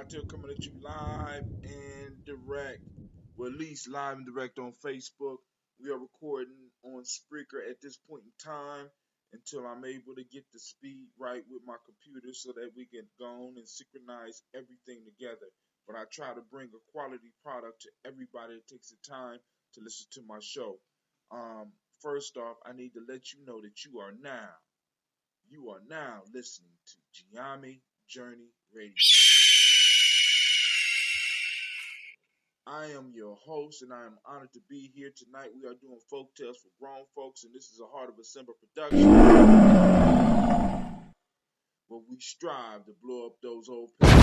out there coming at you live and direct. Well, at least live and direct on Facebook. We are recording on Spreaker at this point in time until I'm able to get the speed right with my computer so that we can go on and synchronize everything together. But I try to bring a quality product to everybody that takes the time to listen to my show. First off, I need to let you know that you are now listening to Gye-Nyame Journey Radio. I am your host, and I am honored to be here tonight. We are doing folk tales for grown folks, and this is a Heart of a Simba production where we strive to blow up those old pictures.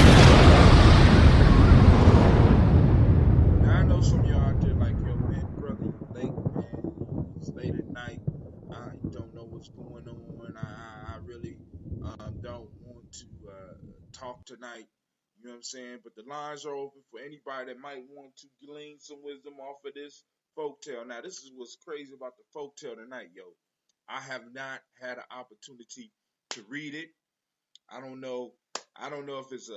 Now, I know some of y'all out there like, yo, man, brother, you late, man. It's late at night. I don't know what's going on. I really don't want to talk tonight. You know what I'm saying? But the lines are open for anybody that might want to glean some wisdom off of this folktale. Now, this is what's crazy about the folktale tonight, yo. I have not had an opportunity to read it. I don't know if it's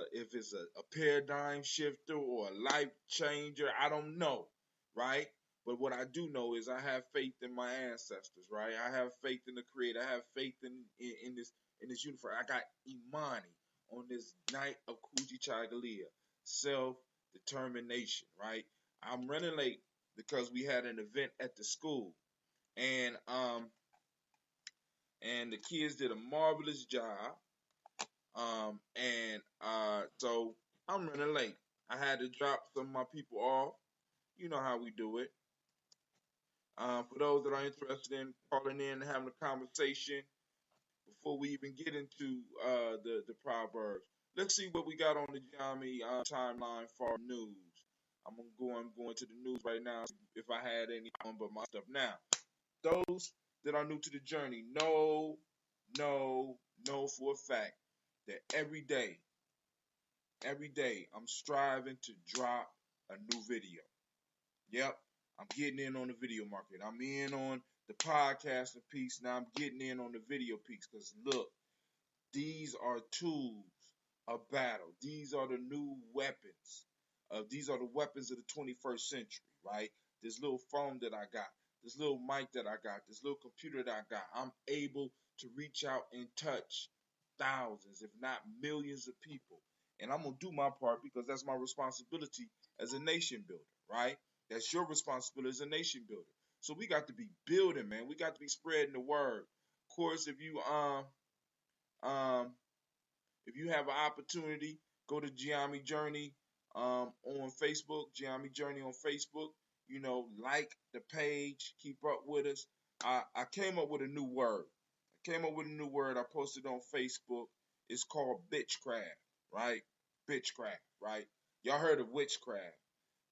a paradigm shifter or a life changer. I don't know, right? But what I do know is I have faith in my ancestors, right? I have faith in the Creator. I have faith in this universe. I got Imani on this night of Kujichagulia, self-determination, right? I'm running late because we had an event at the school, and the kids did a marvelous job. So I'm running late. I had to drop some of my people off. You know how we do it. For those that are interested in calling in and having a conversation before we even get into the proverbs, let's see what we got on the Gye-Nyame timeline for news. I'm going to the news right now if I had any but my stuff. Now, those that are new to the journey know for a fact that every day I'm striving to drop a new video. Yep, I'm getting in on the video market. I'm in on the podcasting piece. Now I'm getting in on the video piece because look, these are tools of battle. These are the new weapons. These are the weapons of the 21st century, right? This little phone that I got, this little mic that I got, this little computer that I got, I'm able to reach out and touch thousands, if not millions of people. And I'm going to do my part because that's my responsibility as a nation builder, right? That's your responsibility as a nation builder. So we got to be building, man. We got to be spreading the word. Of course, if you have an opportunity, go to Gye-Nyame Journey on Facebook, Gye-Nyame Journey on Facebook. You know, like the page, keep up with us. I came up with a new word. I posted on Facebook. It's called bitchcraft, right? Bitchcraft, right? Y'all heard of witchcraft.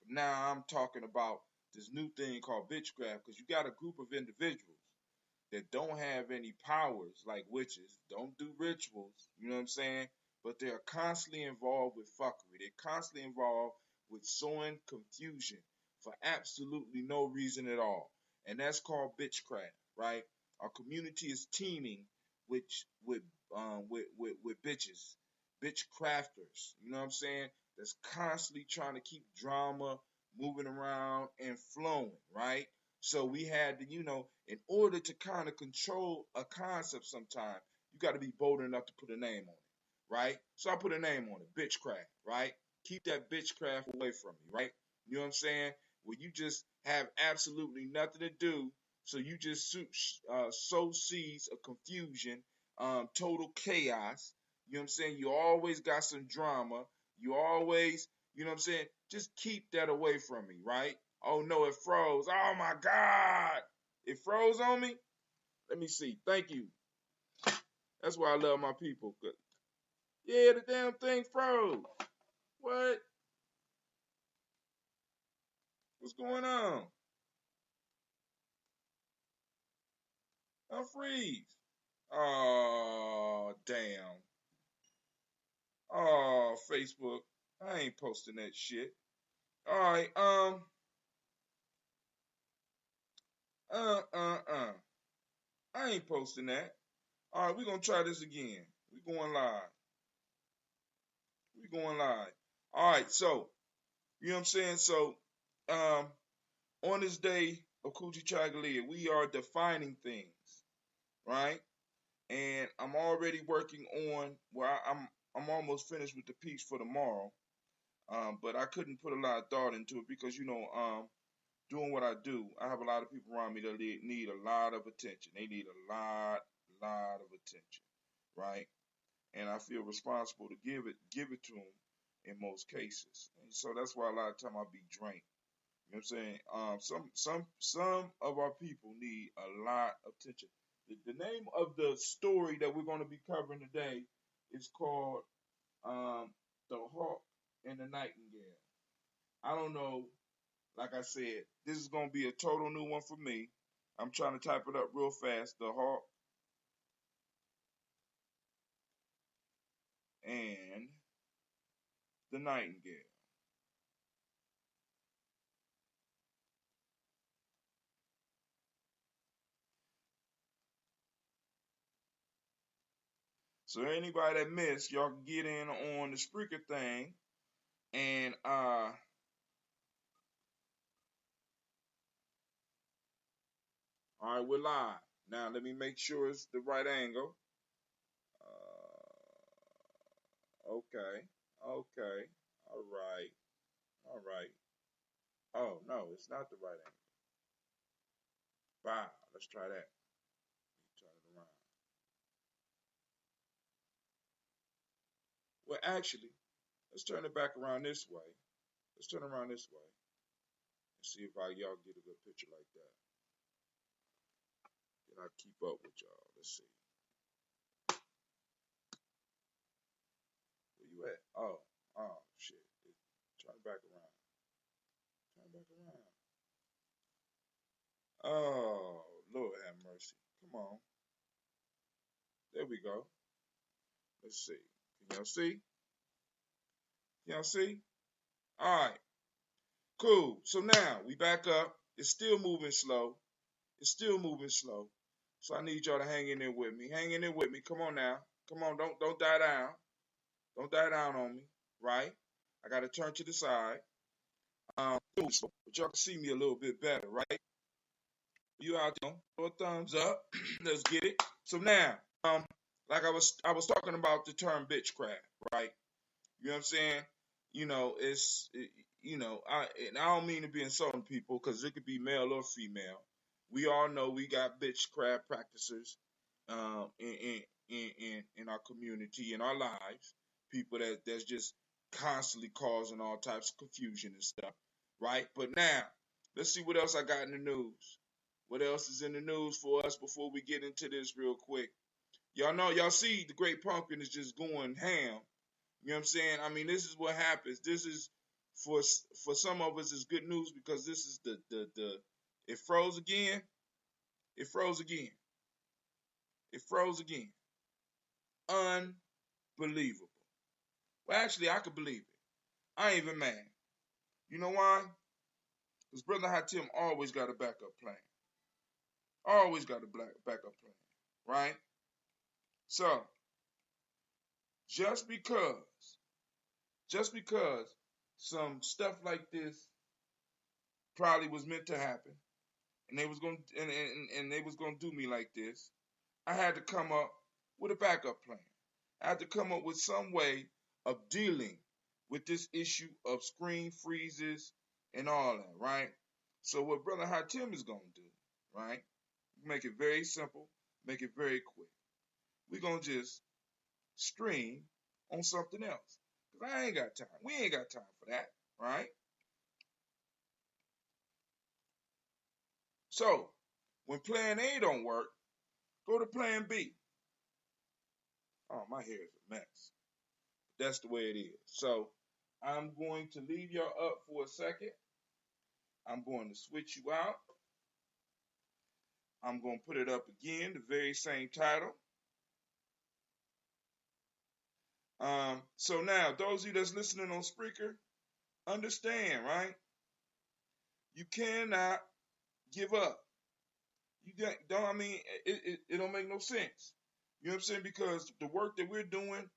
But now I'm talking about this new thing called bitchcraft because you got a group of individuals that don't have any powers like witches, don't do rituals, you know what I'm saying? But they're constantly involved with fuckery. They're constantly involved with sowing confusion for absolutely no reason at all. And that's called bitchcraft, right? Our community is teeming with bitches, bitch crafters, you know what I'm saying? That's constantly trying to keep drama moving around and flowing, right? So we had to, in order to kind of control a concept sometime, you got to be bold enough to put a name on it, right? So I put a name on it, bitchcraft, right? Keep that bitchcraft away from me, right? You know what I'm saying? Where you just have absolutely nothing to do, so you just sow seeds of confusion, total chaos. You know what I'm saying? You always got some drama. You always, you know what I'm saying? Just keep that away from me, right? Oh no, it froze. Oh my God. It froze on me? Let me see. Thank you. That's why I love my people. Yeah, the damn thing froze. What? What's going on? I'll freeze. Oh, damn. Oh, Facebook. I ain't posting that shit. All right, I ain't posting that. All right, we're going to try this again. We going live. All right, so you know what I'm saying. So, on this day of Coochie Chagalia, we are defining things, right? And I'm already working on. Well, I'm almost finished with the piece for tomorrow. But I couldn't put a lot of thought into it because doing what I do, I have a lot of people around me that need a lot of attention. They need a lot of attention, right? And I feel responsible to give it to them in most cases. And so that's why a lot of time I'll be drained. You know what I'm saying? Some of our people need a lot of attention. The name of the story that we're going to be covering today is called "The Hawk and the Nightingale." I don't know. Like I said, this is going to be a total new one for me. I'm trying to type it up real fast. The Hawk and the Nightingale. So anybody that missed, y'all can get in on the Spreaker thing. And all right, we're live. Now let me make sure it's the right angle. Okay. Okay. All right. All right. Oh no, it's not the right angle. Wow. Let's try that. Turn it around. Well, actually, let's turn it back around this way. Let's turn around this way and see if y'all get a good picture like that. Then I keep up with y'all. Let's see. Where you at? Oh, shit. Turn back around. Turn back around. Oh, Lord have mercy. Come on. There we go. Let's see. Can y'all see? Y'all see? All right. Cool. So now we back up. It's still moving slow. It's still moving slow. So I need y'all to hang in there with me. Hang in there with me. Come on now. Come on. Don't die down. Don't die down on me. Right? I gotta turn to the side. Cool. But y'all can see me a little bit better, right? You out there? Throw a thumbs up. Let's get it. So now, like I was talking about the term bitchcraft, right? You know what I'm saying? I don't mean to be insulting people because it could be male or female. We all know we got bitchcraft practices in our community, in our lives. People that's just constantly causing all types of confusion and stuff, right? But now, let's see what else I got in the news. What else is in the news for us before we get into this real quick? Y'all see the Great Pumpkin is just going ham. You know what I'm saying? I mean, this is what happens. This is for some of us is good news because this is the it froze again. It froze again. It froze again. Unbelievable. Well, actually, I could believe it. I ain't even mad. You know why? Because Brother Hatim always got a backup plan. Always got a backup plan, right? So just because, just because some stuff like this probably was meant to happen, and they was gonna and they was gonna do me like this, I had to come up with a backup plan. I had to come up with some way of dealing with this issue of screen freezes and all that, right? So what Brother Hatim is gonna do, right? Make it very simple, make it very quick. We're gonna just stream on something else. Cause I ain't got time. We ain't got time for that, right? So when plan A don't work, go to plan B. Oh, my hair is a mess. That's the way it is. So I'm going to leave y'all up for a second. I'm going to switch you out. I'm going to put it up again, the very same title. So now, those of you that's listening on Spreaker, understand, right? You cannot give up. You don't. I mean, it don't make no sense. You know what I'm saying? Because the work that we're doing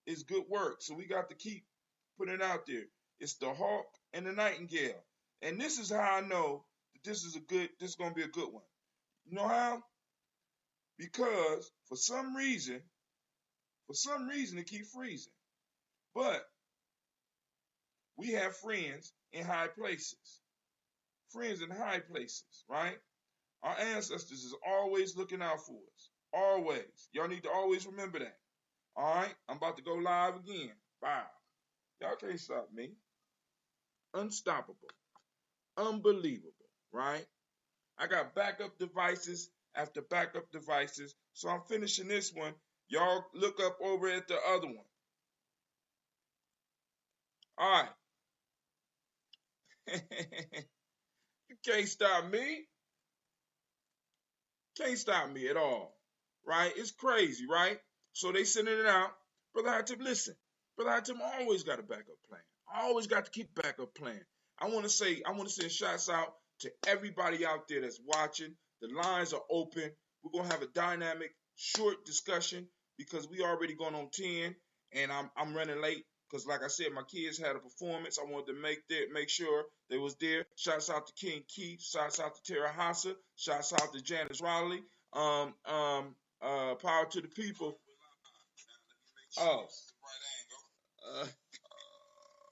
is good work, so we got to keep putting it out there. It's the hawk and the nightingale. And this is how I know that this is gonna be a good one. You know how? Because for some reason it keep freezing. But we have friends in high places. Friends in high places, right? Our ancestors is always looking out for us. Always. Y'all need to always remember that. All right? I'm about to go live again. Wow. Y'all can't stop me. Unstoppable. Unbelievable, right? I got backup devices after backup devices. So I'm finishing this one. Y'all look up over at the other one. All right. You can't stop me. Can't stop me at all. Right? It's crazy, right? So they sending it out. Brother Hatim, listen. Brother Hatim always got a backup plan. I always got to keep a backup plan. I want to send shots out to everybody out there that's watching. The lines are open. We're gonna have a dynamic, short discussion because we already going on 10, and I'm running late because, like I said, my kids had a performance. I wanted to make sure they was there. Shouts out to King Keith. Shouts out to Tara Hassa. Shouts out to Janice Riley. Power to the people. Oh. Uh,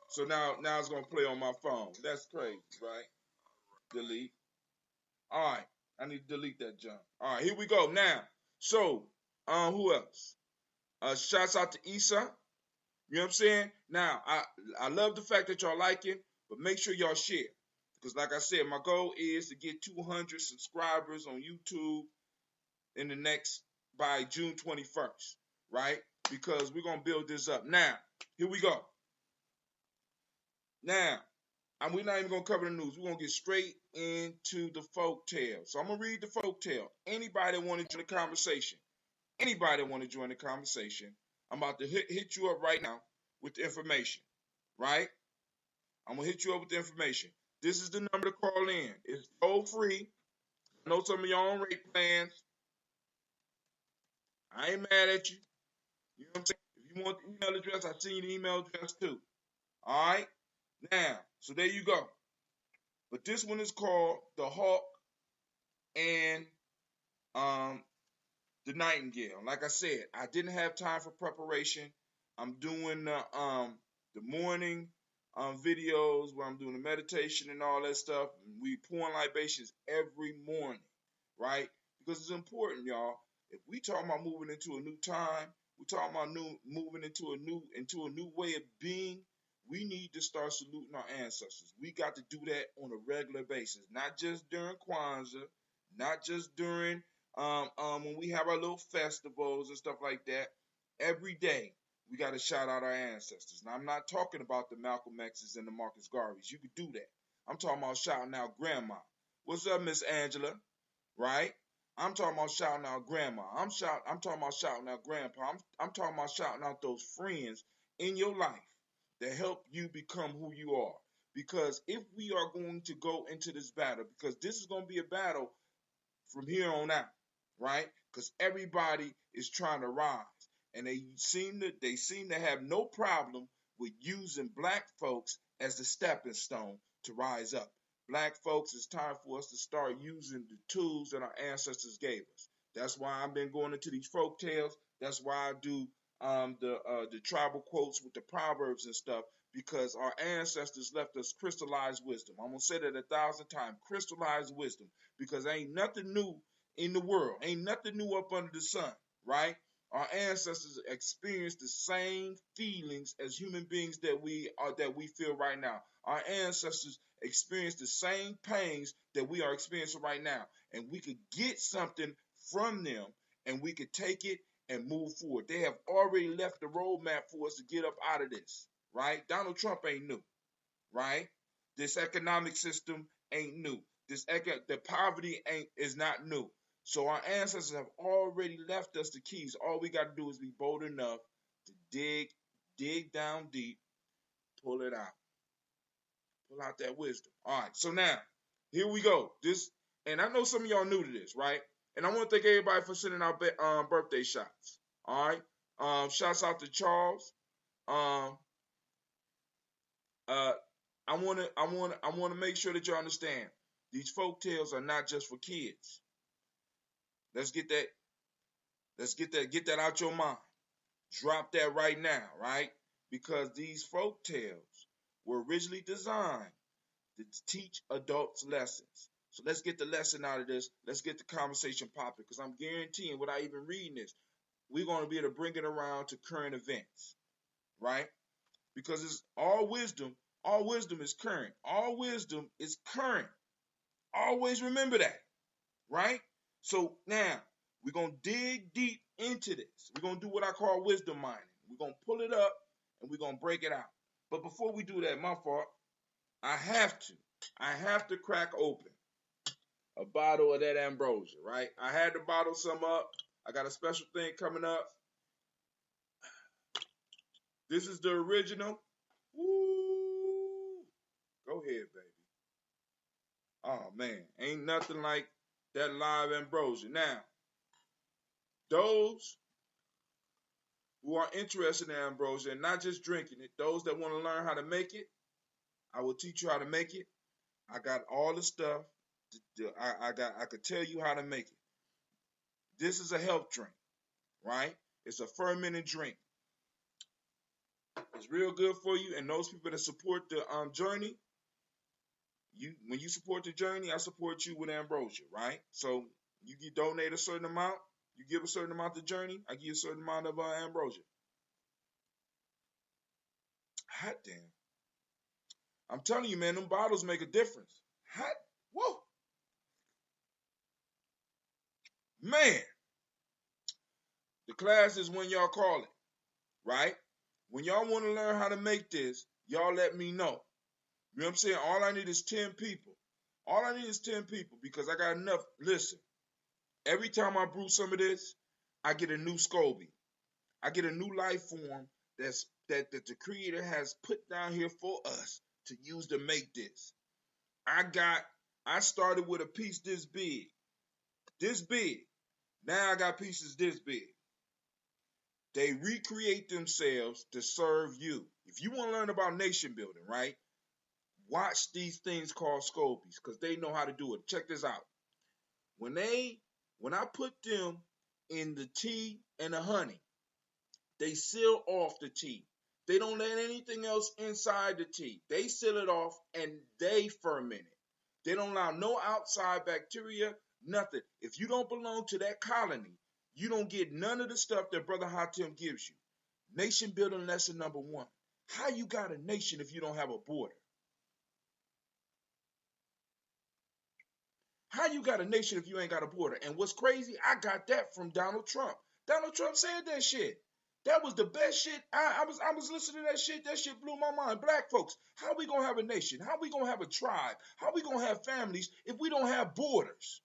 so now it's gonna play on my phone. That's crazy, right? Delete. All right. I need to delete that junk. All right, here we go. Now, so who else? Shouts out to Issa. You know what I'm saying? Now, I love the fact that y'all like it, but make sure y'all share. Because like I said, my goal is to get 200 subscribers on YouTube in the next, by June 21st, right? Because we're going to build this up. Now, here we go. Now, we're not even going to cover the news. We're going to get straight into the folk tale. So I'm going to read the folk tale. Anybody want to join the conversation? I'm about to hit you up right now with the information, right? I'm going to hit you up with the information. This is the number to call in. It's toll free. I know some of y'all on rate plans. I ain't mad at you. You know what I'm saying? If you want the email address, I seen the email address too. All right? Now, so there you go. But this one is called The Hawk and the Nightingale. Like I said, I didn't have time for preparation. I'm doing the morning videos where I'm doing the meditation and all that stuff. We pouring libations every morning, right? Because it's important, y'all. If we talking about moving into a new time, we talking about moving into a new way of being. We need to start saluting our ancestors. We got to do that on a regular basis, not just during Kwanzaa, not just during when we have our little festivals and stuff like that. Every day we got to shout out our ancestors. Now I'm not talking about the Malcolm X's and the Marcus Garveys. You could do that. I'm talking about shouting out grandma. What's up, Miss Angela? Right? I'm talking about shouting out grandma. I'm talking about shouting out grandpa. I'm talking about shouting out those friends in your life that help you become who you are. Because if we are going to go into this battle, because this is going to be a battle from here on out, right? Because everybody is trying to rise, and they seem to have no problem with using black folks as the stepping stone to rise up. Black folks, it's time for us to start using the tools that our ancestors gave us. That's why I've been going into these folk tales. That's why I do the tribal quotes with the proverbs and stuff, because our ancestors left us crystallized wisdom. I'm gonna say that 1,000 times, crystallized wisdom, because ain't nothing new in the world, ain't nothing new up under the sun, right? Our ancestors experienced the same feelings as human beings that we feel right now. Our ancestors experienced the same pains that we are experiencing right now, and we could get something from them, and we could take it and move forward. They have already left the roadmap for us to get up out of this, right? Donald Trump ain't new, right? This economic system ain't new. The poverty is not new. So our ancestors have already left us the keys. All we got to do is be bold enough to dig down deep, pull it out, pull out that wisdom. All right. So now, here we go. And I know some of y'all new to this, right? And I want to thank everybody for sending out birthday shots. All right. Shouts out to Charles. Uh, I wanna make sure that you understand these folk tales are not just for kids. Let's get that. Get that out your mind. Drop that right now, right? Because these folk tales were originally designed to teach adults lessons. So let's get the lesson out of this. Let's get the conversation popping. Because I'm guaranteeing, without even reading this, we're going to be able to bring it around to current events, right? Because it's all wisdom. All wisdom is current. All wisdom is current. Always remember that, right? So now we're going to dig deep into this. We're going to do what I call wisdom mining. We're going to pull it up and we're going to break it out. But before we do that, my fault, I have to crack open a bottle of that ambrosia, right? I had to bottle some up. I got a special thing coming up. This is the original. Woo! Go ahead, baby. Oh, man. Ain't nothing like that live ambrosia. Now, those who are interested in ambrosia and not just drinking it, those that want to learn how to make it, I will teach you how to make it. I got all the stuff. I could tell you how to make it. This is a health drink, right? It's a fermented drink. It's real good for you. And those people that support the journey, when you support the journey, I support you with ambrosia, right? So you donate a certain amount, you give a certain amount to journey, I give you a certain amount of ambrosia. Hot damn. I'm telling you, man, them bottles make a difference. Hot, whoa. Man, the class is when y'all call it, right? When y'all want to learn how to make this, y'all let me know. You know what I'm saying? All I need is 10 people. All I need is 10 people because I got enough. Listen, every time I brew some of this, I get a new SCOBY. I get a new life form that the creator has put down here for us to use to make this. I started with a piece this big. This big. Now I got pieces this big. They recreate themselves to serve you. If you want to learn about nation building, right? Watch these things called SCOBYs because they know how to do it. Check this out. When I put them in the tea and the honey, they seal off the tea. They don't let anything else inside the tea. They seal it off and they ferment it. They don't allow no outside bacteria, nothing. If you don't belong to that colony, you don't get none of the stuff that Brother Hatem gives you. Nation building lesson number 1. How you got a nation if you don't have a border? How you got a nation if you ain't got a border? And what's crazy, I got that from Donald Trump. Donald Trump said that shit. That was the best shit. I was listening to that shit. That shit blew my mind. Black folks, how we gonna have a nation? How we gonna have a tribe? How we gonna have families if we don't have borders?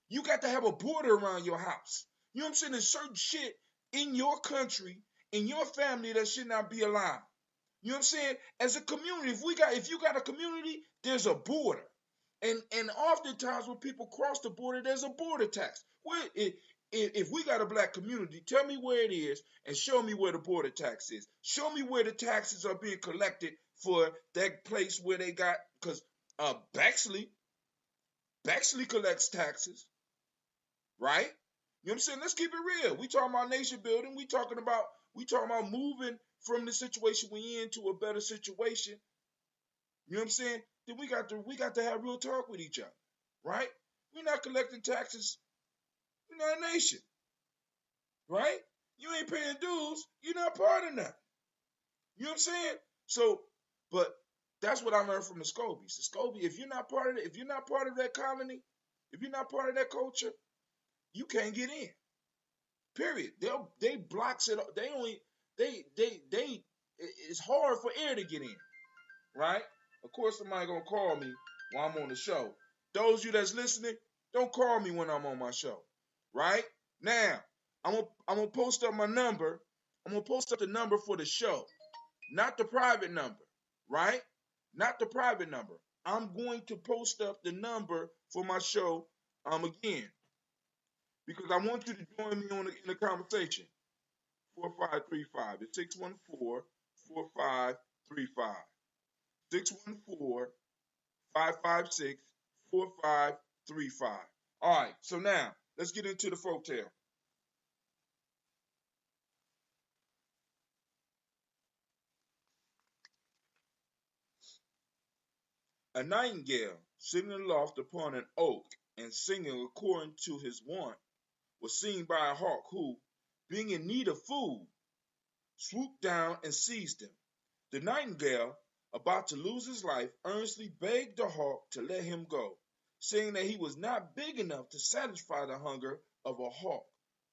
You got to have a border around your house. You know what I'm saying? There's certain shit in your country, in your family that should not be allowed. You know what I'm saying? As a community, if you got a community, there's a border. And oftentimes when people cross the border, there's a border tax. If we got a black community, tell me where it is and show me where the border tax is. Show me where the taxes are being collected for that place where they got, because Bexley collects taxes, right? You know what I'm saying? Let's keep it real. We talking about nation building. We talking about moving from the situation we in to a better situation. You know what I'm saying? Then we got to have real talk with each other, right? We're not collecting taxes. We're not a nation, right? You ain't paying dues. You're not part of that. You know what I'm saying? So, but that's what I learned from the Scobies. The Scobie, if you're not part of it, if you're not part of that colony, if you're not part of that culture, you can't get in. Period. They blocks it. It's hard for air to get in, right? Of course, somebody gonna call me while I'm on the show. Those of you that's listening, don't call me when I'm on my show, right? Now, I'm gonna post up my number. I'm gonna post up the number for the show, not the private number, right? Not the private number. I'm going to post up the number for my show again because I want you to join me in the conversation. 4535. It's 614-4535. 614-556-4535. All right, so now let's get into the folktale. A nightingale, sitting aloft upon an oak and singing according to his wont, was seen by a hawk who, being in need of food, swooped down and seized him. The nightingale, about to lose his life, earnestly begged the hawk to let him go, saying that he was not big enough to satisfy the hunger of a hawk,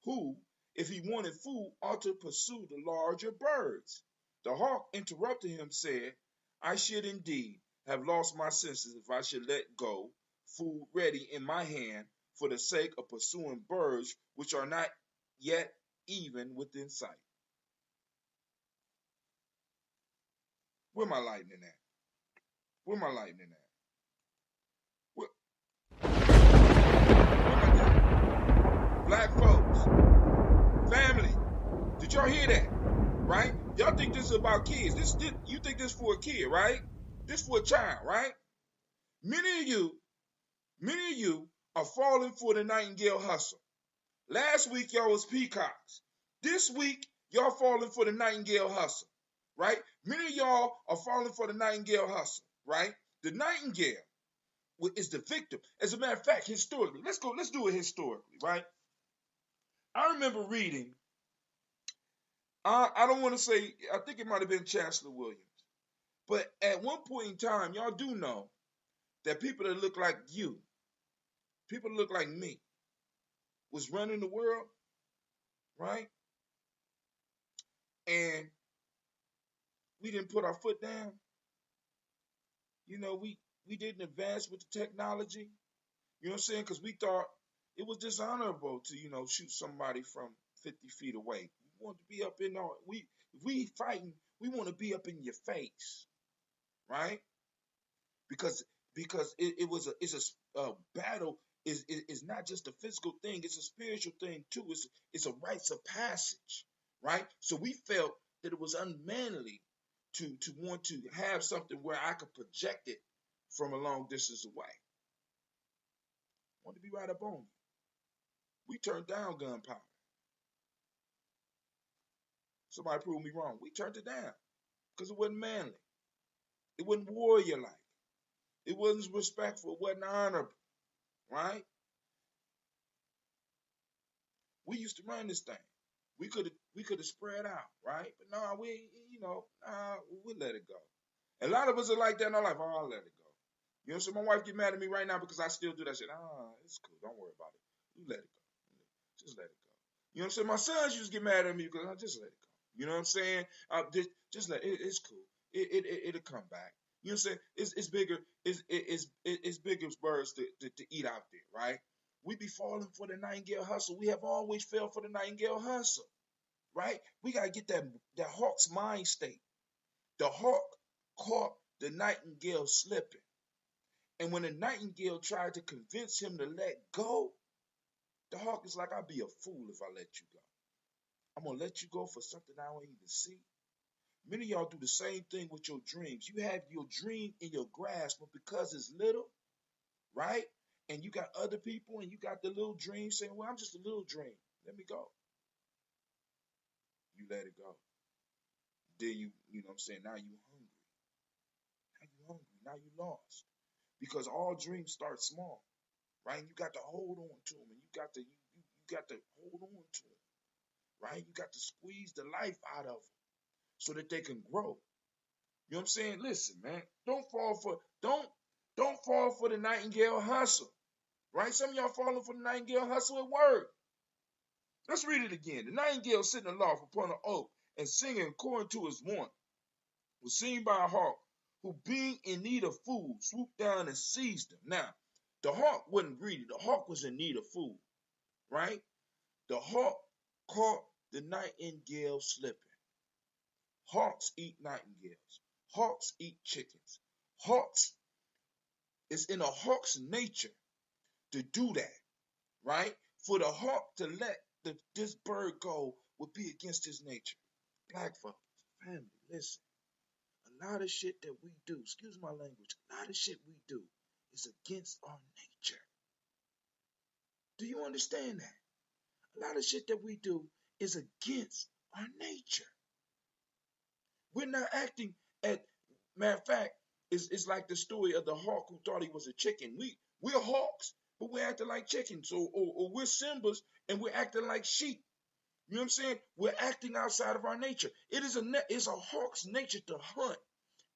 who, if he wanted food, ought to pursue the larger birds. The hawk, interrupting him, said, I should indeed have lost my senses if I should let go food ready in my hand for the sake of pursuing birds which are not yet even within sight. Where my lightning at? Where my lightning at? Where, where my black folks, family, did y'all hear that? Right? Y'all think this is about kids. This you think this for a kid, right? This for a child, right? Many of you are falling for the nightingale hustle. Last week y'all was peacocks. This week y'all falling for the nightingale hustle, right? Many of y'all are falling for the nightingale hustle, right? The nightingale is the victim. As a matter of fact, historically, let's do it historically, right? I remember reading, I don't want to say, I think it might have been Chancellor Williams, but at one point in time, y'all do know that people that look like you, people that look like me, was running the world, right? And we didn't put our foot down. You know, we didn't advance with the technology. You know what I'm saying? Because we thought it was dishonorable to, shoot somebody from 50 feet away. We want to be up in our, we fighting, we want to be up in your face, right? Because it's a battle is not just a physical thing, it's a spiritual thing too. It's a rites of passage, right? So we felt that it was unmanly to want to have something where I could project it from a long distance away. I want to be right up on you. We turned down gunpowder. Somebody proved me wrong. We turned it down because it wasn't manly. It wasn't warrior-like. It wasn't respectful. It wasn't honorable, right? We used to run this thing. We could have spread out, right? But no, we let it go. A lot of us are like that in our life. Oh, I'll let it go. You know, so my wife get mad at me right now because I still do that shit. It's cool. Don't worry about it. You let it go. Just let it go. You know what I'm saying? My sons used to get mad at me because I just let it go. You know what I'm saying? Just let it. It's cool. It'll come back. You know what I'm saying? It's bigger. It's bigger birds to eat out there, right? We be falling for the nightingale hustle. We have always fell for the nightingale hustle, right? We gotta get that hawk's mind state. The hawk caught the nightingale slipping, and when the nightingale tried to convince him to let go, the hawk is like, I'd be a fool if I let you go. I'm gonna let you go for something I don't even see. Many of y'all do the same thing with your dreams. You have your dream in your grasp, but because it's little, right? And you got other people and you got the little dream saying, well, I'm just a little dream. Let me go. You let it go. Then you know what I'm saying? Now you hungry. Now you hungry. Now you lost. Because all dreams start small, right? You got to hold on to them and you got to hold on to them, right? You got to squeeze the life out of them so that they can grow. You know what I'm saying? Listen, man, don't fall for the nightingale hustle, right? Some of y'all falling for the nightingale hustle at work. Let's read it again. The nightingale sitting aloft upon an oak and singing according to his wont was seen by a hawk who, being in need of food, swooped down and seized him. Now, the hawk wasn't greedy. The hawk was in need of food, right? The hawk caught the nightingale slipping. Hawks eat nightingales. Hawks eat chickens. Hawks, it's in a hawk's nature to do that, right? For the hawk to let this bird go would be against his nature. Black folks, family, listen. a lot of shit that we do, excuse my language, a lot of shit we do is against our nature. Do you understand that? A lot of shit that we do is against our nature. We're not acting at, matter of fact, it's like the story of the hawk who thought he was a chicken. We're hawks, but we're acting like chickens. Or we're Simbas and we're acting like sheep. You know what I'm saying? We're acting outside of our nature. It's a hawk's nature to hunt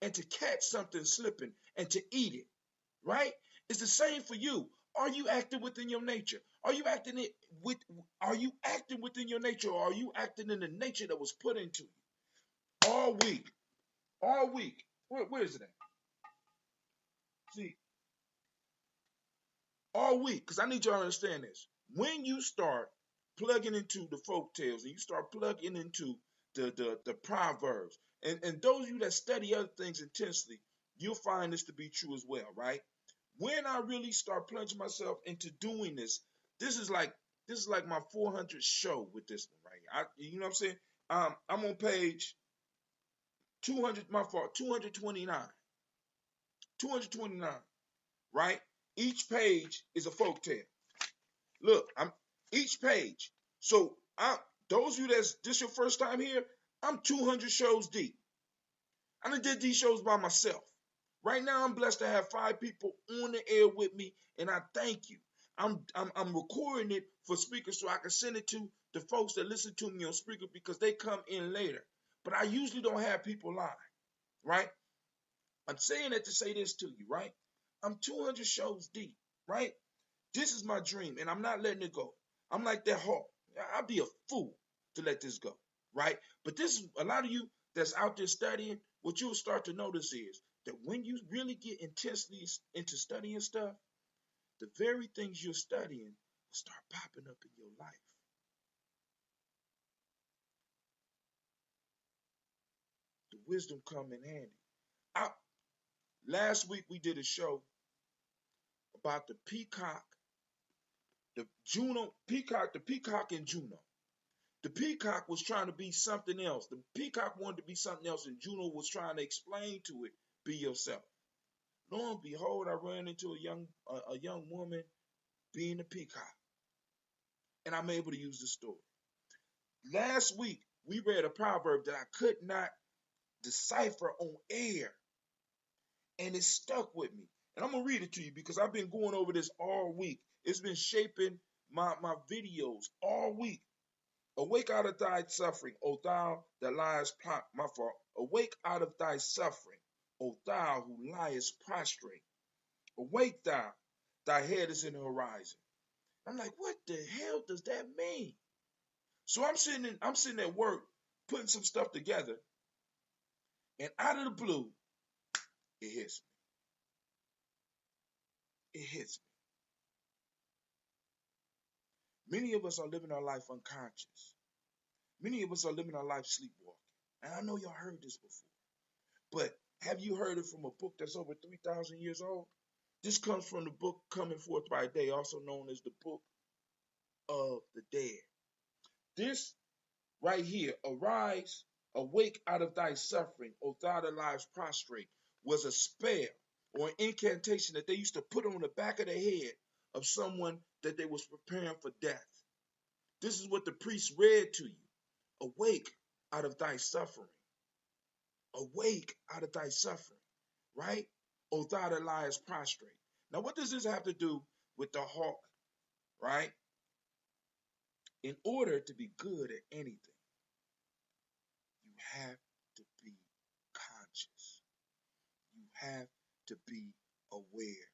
and to catch something slipping and to eat it, right? It's the same for you. Are you acting within your nature? Are you acting within your nature, or are you acting in the nature that was put into you all week? All week. Where is it at? See, all week, because I need y'all to understand this. When you start plugging into the folk tales and you start plugging into the proverbs, and those of you that study other things intensely, you'll find this to be true as well, right? When I really start plunging myself into doing this, this is like my 400th show with this one, right? You know what I'm saying? I'm on page 200, my fault, 229. 229, right? Each page is a folk tale. Look, I'm each page. So those of you that's this your first time here, I'm 200 shows deep. I done did these shows by myself. Right now, I'm blessed to have 5 people on the air with me, and I thank you. I'm recording it for speakers so I can send it to the folks that listen to me on speaker because they come in later. But I usually don't have people live, right? I'm saying that to say this to you, right? I'm 200 shows deep, right? This is my dream, and I'm not letting it go. I'm like that hawk. I'd be a fool to let this go, right? But this is a lot of you that's out there studying. What you'll start to notice is that when you really get intensely into studying stuff, the very things you're studying will start popping up in your life. The wisdom come in handy. Last week we did a show about the peacock, the peacock and Juno. The peacock was trying to be something else. The peacock wanted to be something else, and Juno was trying to explain to it, be yourself. Lo and behold, I ran into a young woman being a peacock, and I'm able to use the story. Last week, we read a proverb that I could not decipher on air, and it stuck with me. And I'm going to read it to you because I've been going over this all week. It's been shaping my videos all week. Awake out of thy suffering, O thou that liest my fault. Awake out of thy suffering, O thou who liest prostrate. Awake thou, thy head is in the horizon. I'm like, what the hell does that mean? So I'm sitting at work, putting some stuff together, and out of the blue, it hits me. It hits me. Many of us are living our life unconscious. Many of us are living our life sleepwalking. And I know y'all heard this before. But have you heard it from a book that's over 3,000 years old? This comes from the book Coming Forth by Day, also known as the Book of the Dead. This right here, arise, awake out of thy suffering, O thou that lies prostrate, was a spell or an incantation that they used to put on the back of the head of someone that they was preparing for death. This is what the priest read to you. Awake out of thy suffering. Awake out of thy suffering, right? O thou that liest prostrate. Now, what does this have to do with the hawk, right? In order to be good at anything, you have to be conscious. You have to be aware.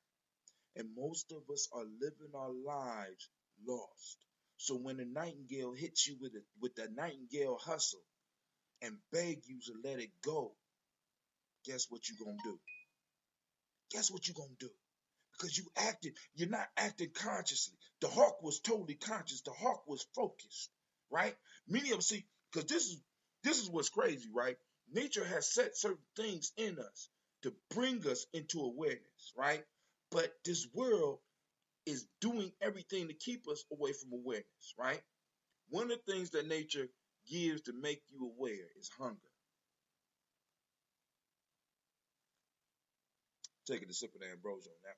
And most of us are living our lives lost. So when the nightingale hits you with the nightingale hustle and beg you to let it go, guess what you're going to do? Guess what you're going to do? Because you're not acting consciously. The hawk was totally conscious. The hawk was focused, right? Many of us see, because this is what's crazy, right? Nature has set certain things in us to bring us into awareness, right? But this world is doing everything to keep us away from awareness, right? One of the things that nature gives to make you aware is hunger. Taking a sip of the ambrosia on that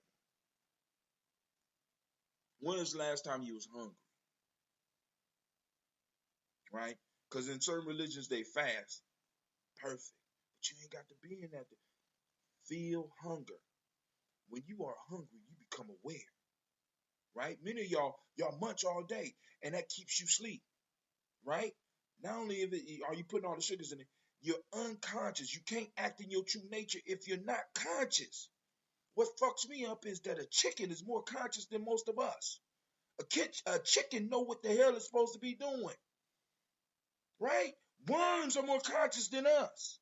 one. When was the last time you was hungry? Right? Because in certain religions they fast. Perfect. But you ain't got to be in that to feel hunger. When you are hungry, you become aware. Right? Many of y'all munch all day, and that keeps you asleep. Right? Not only are you putting all the sugars in it, you're unconscious. You can't act in your true nature if you're not conscious. What fucks me up is that a chicken is more conscious than most of us. A chicken know what the hell it's supposed to be doing. Right? Worms are more conscious than us.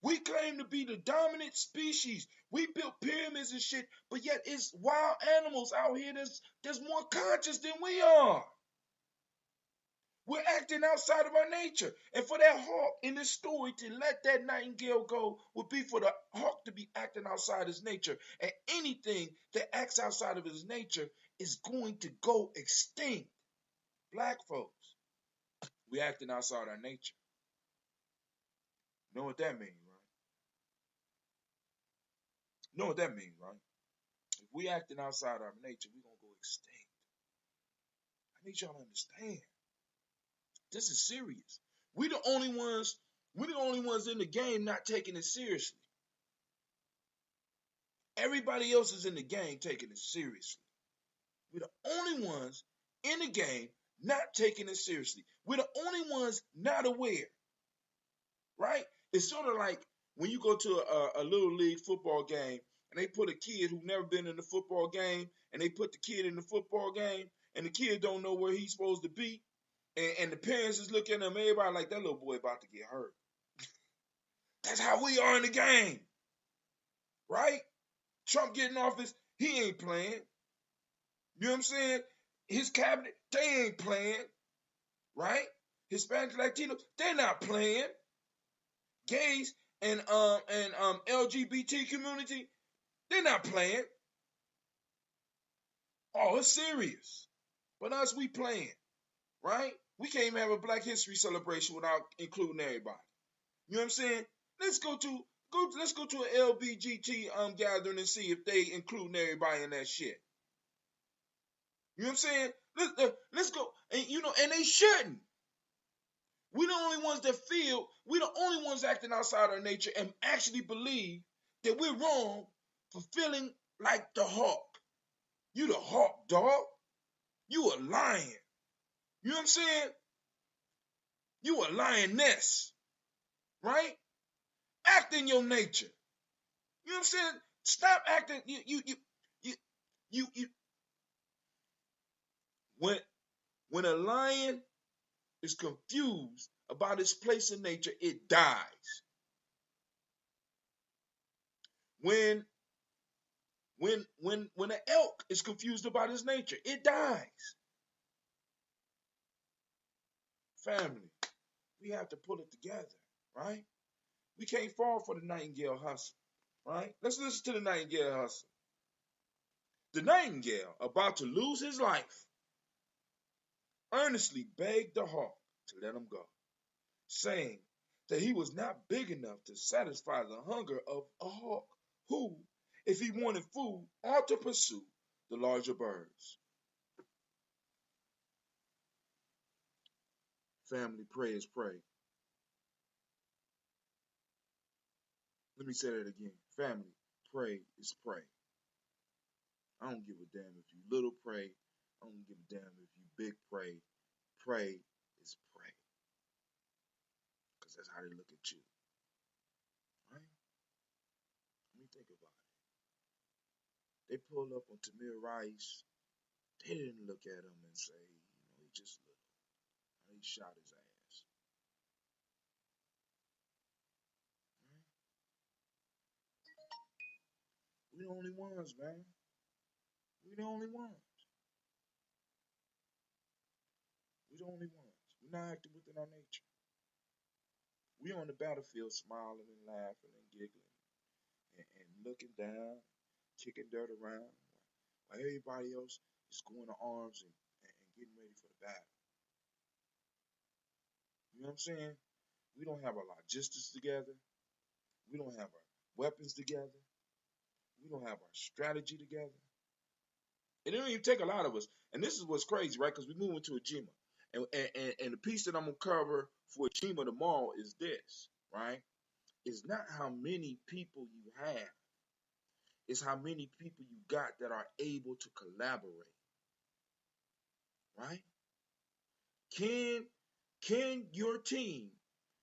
We claim to be the dominant species. We built pyramids and shit, but yet it's wild animals out here that's more conscious than we are. We're acting outside of our nature. And for that hawk in this story to let that nightingale go would be for the hawk to be acting outside his nature. And anything that acts outside of his nature is going to go extinct. Black folks, we acting outside our nature. You know what that means, right? You know what that means, right? If we acting outside our nature, we're going to go extinct. I need y'all to understand. This is serious. We the only ones in the game not taking it seriously. Everybody else is in the game taking it seriously. We're the only ones in the game not taking it seriously. We're the only ones not aware. Right? It's sort of like when you go to a little league football game and they put a kid who's never been in a football game and they put the kid in the football game and the kid don't know where he's supposed to be. And the parents is looking at him, everybody like, that little boy about to get hurt. That's how we are in the game. Right? Trump getting office, he ain't playing. You know what I'm saying? His cabinet, they ain't playing. Right? Hispanic, Latino, they're not playing. Gays and LGBT community, they're not playing. Oh, it's serious. But us, we playing. Right? We can't even have a Black History celebration without including everybody. You know what I'm saying? Let's go to an LBGT gathering and see if they including everybody in that shit. You know what I'm saying? Let's go, and and they shouldn't. We the only ones that feel. We the only ones acting outside our nature and actually believe that we're wrong for feeling like the hawk. You the hawk, dog. You a lion. You know what I'm saying? You a lioness, right? Act in your nature. You know what I'm saying? Stop acting. You. When a lion is confused about its place in nature, it dies. When an elk is confused about its nature, it dies. Family, we have to pull it together, right? We can't fall for the nightingale hustle, right? Let's listen to the nightingale hustle. The nightingale, about to lose his life, earnestly begged the hawk to let him go, saying that he was not big enough to satisfy the hunger of a hawk who, if he wanted food, ought to pursue the larger birds. Family, pray is pray. Let me say that again. Family, pray is pray. I don't give a damn if you little pray. I don't give a damn if you big pray. Pray is pray. Because that's how they look at you. Right? Let me think about it. They pulled up on Tamir Rice. They didn't look at him and say, he just little. He shot his ass. Right? We the only ones, man. We the only ones. We the only ones. We're not acting within our nature. We on the battlefield smiling and laughing and giggling and looking down, kicking dirt around, while everybody else is going to arms and getting ready for the battle. You know what I'm saying? We don't have our logistics together. We don't have our weapons together. We don't have our strategy together. It don't even take a lot of us. And this is what's crazy, right? Because we move into a Jima. And the piece that I'm going to cover for Jima tomorrow is this, right? It's not how many people you have. It's how many people you got that are able to collaborate, right? Can your team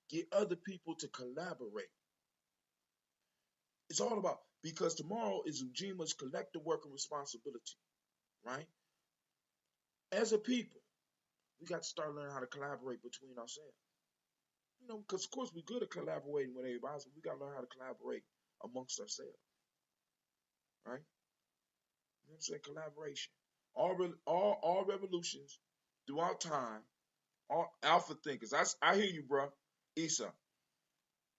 get other people to collaborate? It's all about, because tomorrow is Ujima's collective work and responsibility, right? As a people, we got to start learning how to collaborate between ourselves. You know, because of course we're good at collaborating with everybody else, but we got to learn how to collaborate amongst ourselves, right? You know what I'm saying? Collaboration. All revolutions throughout time, all alpha thinkers. I hear you, bro. Issa.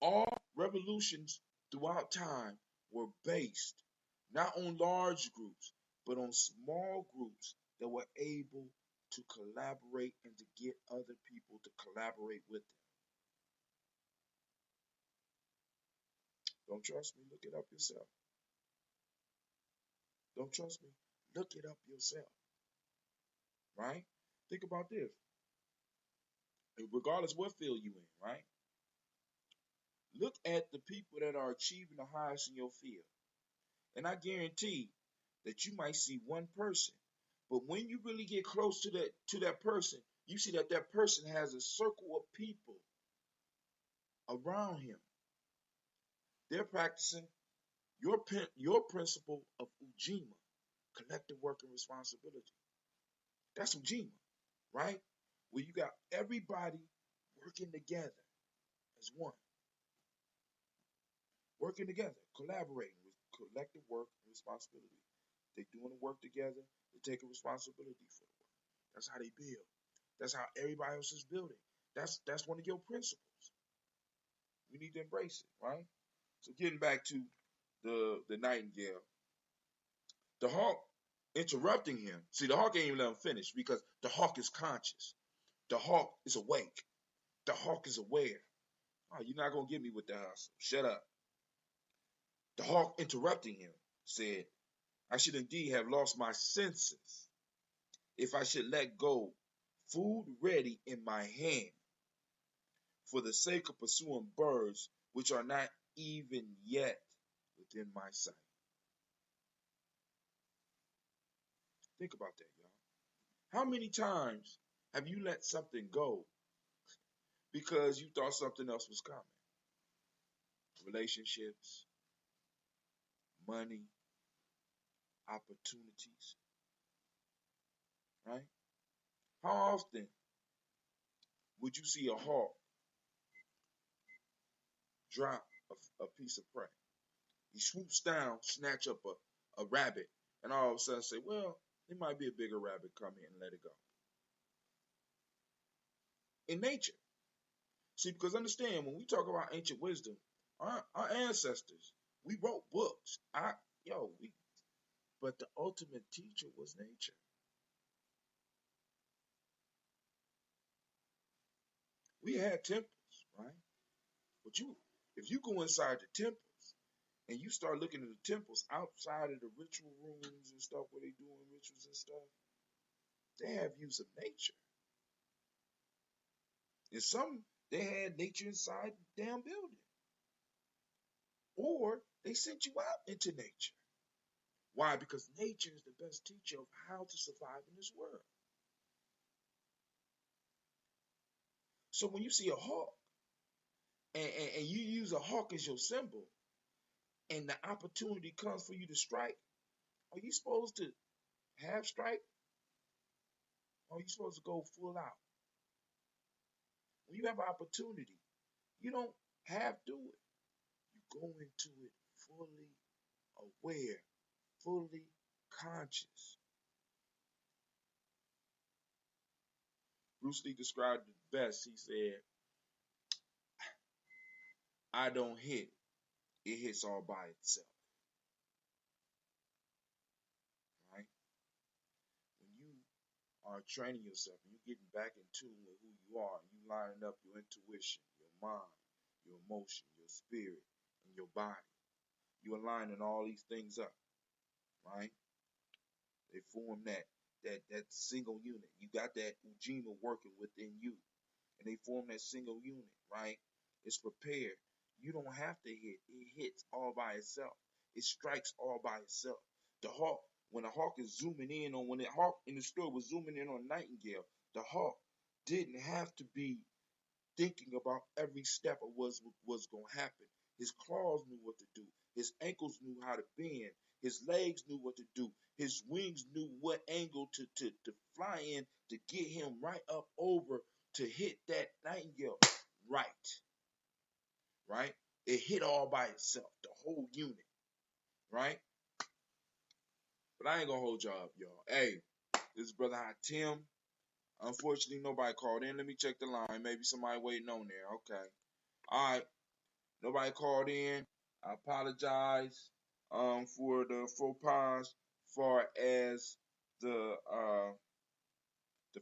All revolutions throughout time were based not on large groups, but on small groups that were able to collaborate and to get other people to collaborate with them. Don't trust me? Look it up yourself. Don't trust me? Look it up yourself, right? Think about this. Regardless what field you in, right? Look at the people that are achieving the highest in your field. And I guarantee that you might see one person, but when you really get close to that person, you see that that person has a circle of people around him. They're practicing your principle of Ujima, collective work and responsibility. That's Ujima, right? Where you got everybody working together as one, working together, collaborating with collective work and responsibility. They're doing the work together. They're taking responsibility for the work. That's how they build. That's how everybody else is building. That's one of your principles. We need to embrace it, right? So getting back to the Nightingale, the hawk interrupting him. See, the hawk ain't even let him finish because the hawk is conscious. The hawk is awake. The hawk is aware. Oh, you're not gonna get me with the hustle. Shut up. The hawk interrupting him said, I should indeed have lost my senses if I should let go food ready in my hand for the sake of pursuing birds which are not even yet within my sight. Think about that, y'all. How many times have you let something go because you thought something else was coming? Relationships, money, opportunities, right? How often would you see a hawk drop a piece of prey? He swoops down, snatch up a rabbit, and all of a sudden say, well, there might be a bigger rabbit coming and let it go. In nature. See, because understand, when we talk about ancient wisdom, our ancestors, we wrote books. But the ultimate teacher was nature. We had temples, right? But if you go inside the temples and you start looking at the temples outside of the ritual rooms and stuff where they doing rituals and stuff, they have views of nature. And some, they had nature inside the damn building. Or they sent you out into nature. Why? Because nature is the best teacher of how to survive in this world. So when you see a hawk and you use a hawk as your symbol and the opportunity comes for you to strike, are you supposed to half strike? Or are you supposed to go full out? When you have an opportunity, you don't half do it. You go into it fully aware, fully conscious. Bruce Lee described it best. He said, I don't hit, it hits all by itself. Right? When you are training yourself and you're getting back in tune with who you are, and you lining up your intuition, your mind, your emotion, your spirit, and your body, You aligning all these things up, right? They form that single unit. You got that Ujima working within you, and they form that single unit, right? It's prepared. You don't have to hit. It hits all by itself. It strikes all by itself. The hawk, when the hawk is zooming in on, when the hawk in the story was zooming in on Nightingale, the hawk didn't have to be thinking about every step of what's going to happen. His claws knew what to do. His ankles knew how to bend. His legs knew what to do. His wings knew what angle to fly in to get him right up over to hit that Nightingale right. Right? It hit all by itself, the whole unit. Right? But I ain't going to hold y'all up, y'all. Hey, this is Brother Hot Tim. Unfortunately, nobody called in. Let me check the line. Maybe somebody waiting on there. Okay. All right. Nobody called in. I apologize for the faux pas as far as the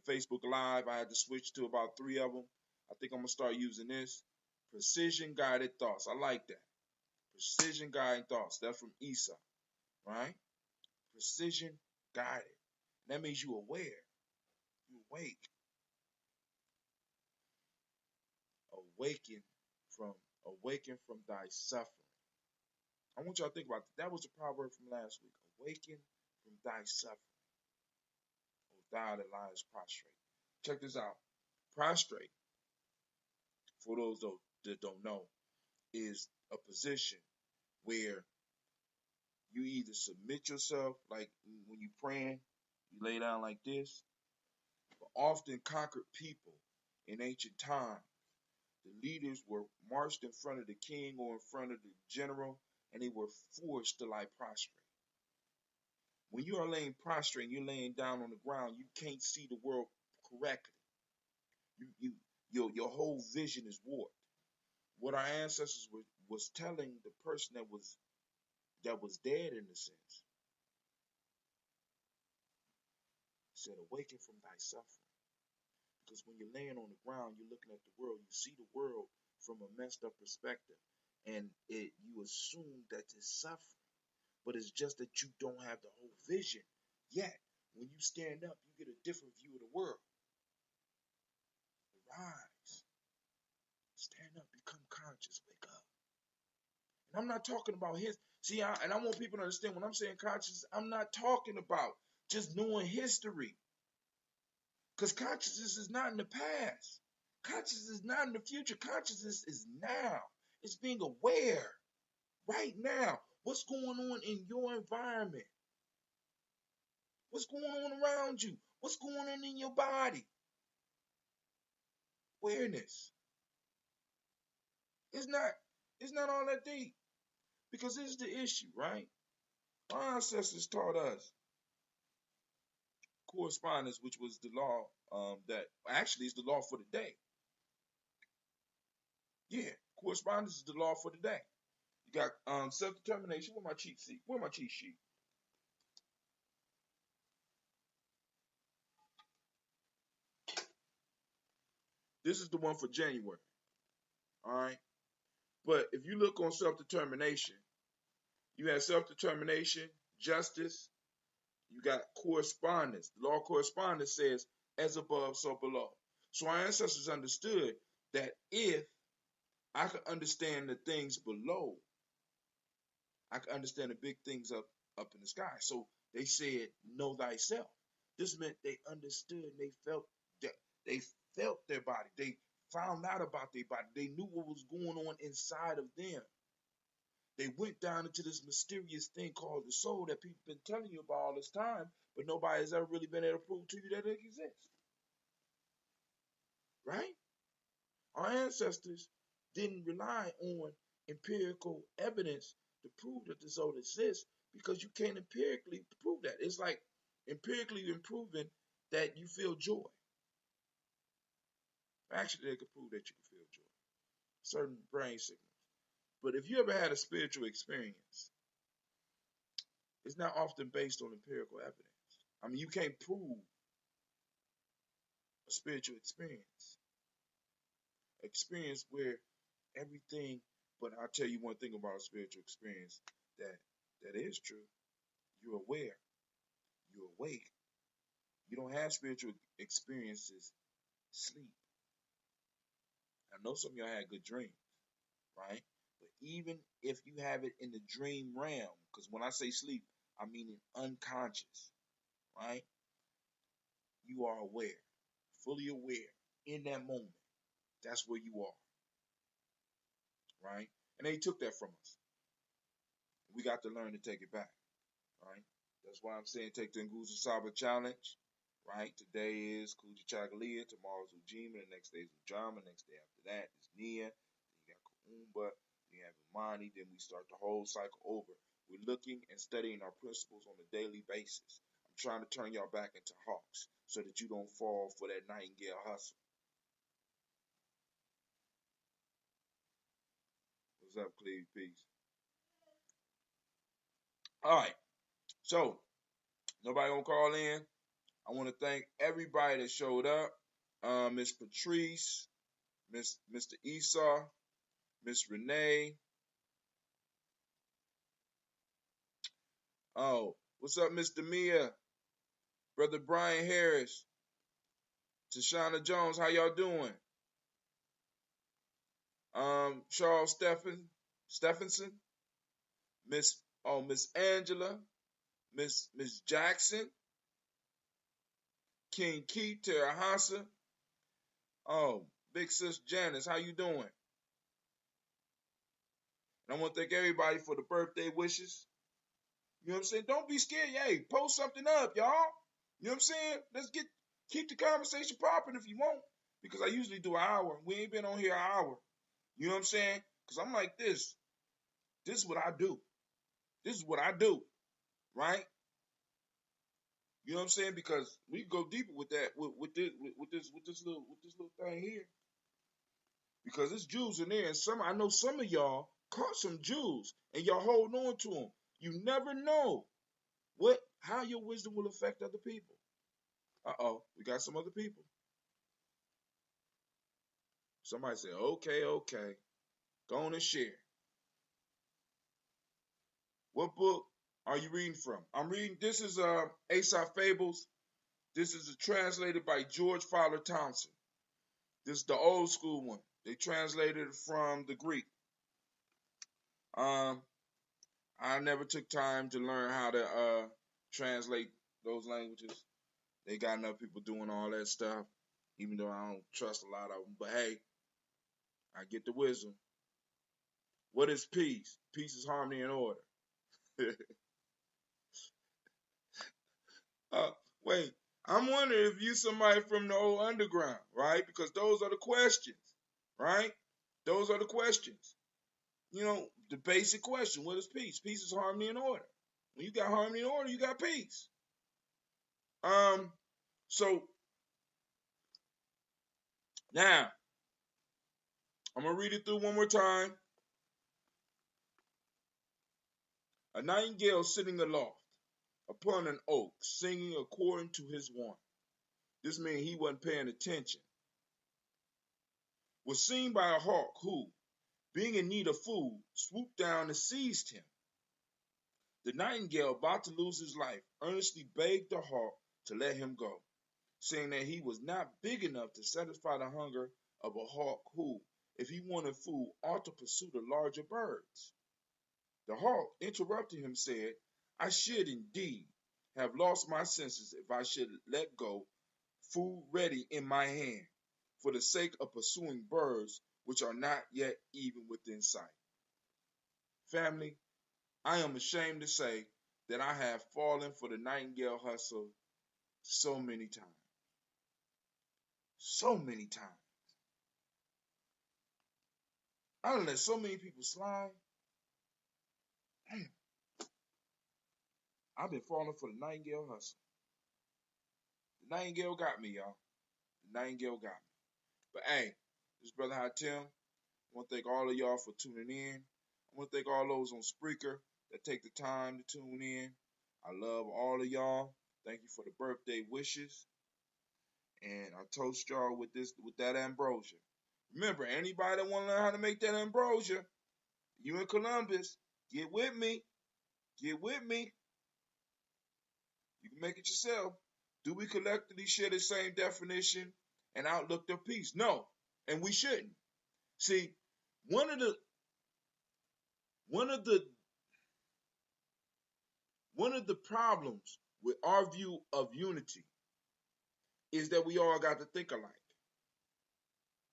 Facebook Live. I had to switch to about 3 of them. I think I'm gonna start using this. Precision guided thoughts. I like that. Precision guided thoughts. That's from Isa, right? Precision guided. That means you aware. You awake. Awaken from thy suffering. I want y'all to think about that. That was the proverb from last week. Awaken from thy suffering. O thou that liest prostrate. Check this out. Prostrate, for those that don't know, is a position where you either submit yourself, like when you're praying, you lay down like this. But often conquered people in ancient times, the leaders were marched in front of the king or in front of the general, and they were forced to lie prostrate. When you are laying prostrate, you're laying down on the ground, you can't see the world correctly. Your whole vision is warped. What our ancestors was telling the person that was dead in a sense, said, awaken from thy suffering. Because when you're laying on the ground, you're looking at the world, you see the world from a messed up perspective. And you assume that it's suffering. But it's just that you don't have the whole vision yet. When you stand up, you get a different view of the world. Rise. Stand up, become conscious, wake up. And I'm not talking about and I want people to understand when I'm saying conscious, I'm not talking about just knowing history. Because consciousness is not in the past. Consciousness is not in the future. Consciousness is now. It's being aware right now. What's going on in your environment? What's going on around you? What's going on in your body? Awareness. It's not all that deep. Because this is the issue, right? Our ancestors taught us correspondence, which was the law that actually is the law for the day. Yeah, correspondence is the law for the day. You got self-determination. Where my cheat sheet? Where my cheat sheet? This is the one for January. All right. But if you look on self-determination, you have self-determination, justice. You got correspondence. The law of correspondence says, as above, so below. So our ancestors understood that if I could understand the things below, I could understand the big things up in the sky. So they said, know thyself. This meant they understood, they felt that they felt their body. They found out about their body. They knew what was going on inside of them. They went down into this mysterious thing called the soul that people have been telling you about all this time, but nobody has ever really been able to prove to you that it exists. Right? Our ancestors didn't rely on empirical evidence to prove that the soul exists because you can't empirically prove that. It's like empirically improving that you feel joy. Actually, they could prove that you can feel joy. Certain brain signals. But if you ever had a spiritual experience, it's not often based on empirical evidence. I mean, you can't prove a spiritual experience. Experience where everything, but I'll tell you one thing about a spiritual experience. that that is true. You're aware. You're awake. You don't have spiritual experiences. Sleep. I know some of y'all had good dreams, right? But even if you have it in the dream realm, because when I say sleep, I mean in unconscious, right? You are aware, fully aware in that moment. That's where you are, right? And they took that from us. We got to learn to take it back, right? That's why I'm saying take the Nguzo Saba challenge, right? Today is Kuji Chagalia, tomorrow's Ujima, the next day is Ujama, the next day after that is Nia, then you got Kuumba, then you have Imani, then we start the whole cycle over. We're looking and studying our principles on a daily basis. I'm trying to turn y'all back into hawks so that you don't fall for that Nightingale hustle. What's up, Cleve? Peace. All right, so nobody gonna call in. I want to thank everybody that showed up. Miss Patrice, Mr. Esau, Miss Renee. Oh, what's up, Mr. Mia? Brother Brian Harris, Tashana Jones, how y'all doing? Charles Stephenson, Miss Angela, Miss Jackson, King Keith Terahasa. Oh, Big Sis Janice, how you doing? And I want to thank everybody for the birthday wishes. You know what I'm saying? Don't be scared. Hey, post something up, y'all. You know what I'm saying? Let's keep the conversation popping if you want. Because I usually do an hour. We ain't been on here an hour. You know what I'm saying? Because I'm like this. This is what I do. This is what I do. Right? You know what I'm saying? Because we can go deeper with that with this little thing here. Because it's jewels in there, and I know some of y'all caught some jewels, and y'all hold on to them. You never know how your wisdom will affect other people. We got some other people. Somebody say, okay, go on and share. What book are you reading from? I'm reading, this is Aesop Fables. This is translated by George Fowler Thompson. This is the old school one. They translated it from the Greek. I never took time to learn how to translate those languages. They got enough people doing all that stuff, even though I don't trust a lot of them. But hey, I get the wisdom. What is peace? Peace is harmony and order. Wait, I'm wondering if you somebody from the old underground, right? Because those are the questions, right? Those are the questions. You know, the basic question, what is peace? Peace is harmony and order. When you got harmony and order, you got peace. So now I'm gonna read it through one more time. A nightingale sitting aloft upon an oak, singing according to his wont. This means he wasn't paying attention. Was seen by a hawk who, being in need of food, swooped down and seized him. The nightingale, about to lose his life, earnestly begged the hawk to let him go, saying that he was not big enough to satisfy the hunger of a hawk who, if he wanted food, ought to pursue the larger birds. The hawk, interrupting him, said, I should indeed have lost my senses if I should let go, food ready in my hand, for the sake of pursuing birds which are not yet even within sight. Family, I am ashamed to say that I have fallen for the nightingale hustle so many times. So many times. I done let so many people slide. Damn. I've been falling for the nightingale hustle. The nightingale got me, y'all. The nightingale got me. But hey, this brother Hatem. I want to thank all of y'all for tuning in. I want to thank all those on Spreaker that take the time to tune in. I love all of y'all. Thank you for the birthday wishes. And I toast y'all with that ambrosia. Remember, anybody that want to learn how to make that ambrosia, you in Columbus, get with me. Get with me. You can make it yourself. Do we collectively share the same definition and outlook of peace? No, and we shouldn't. See, one of the one of the one of the problems with our view of unity is that we all got to think alike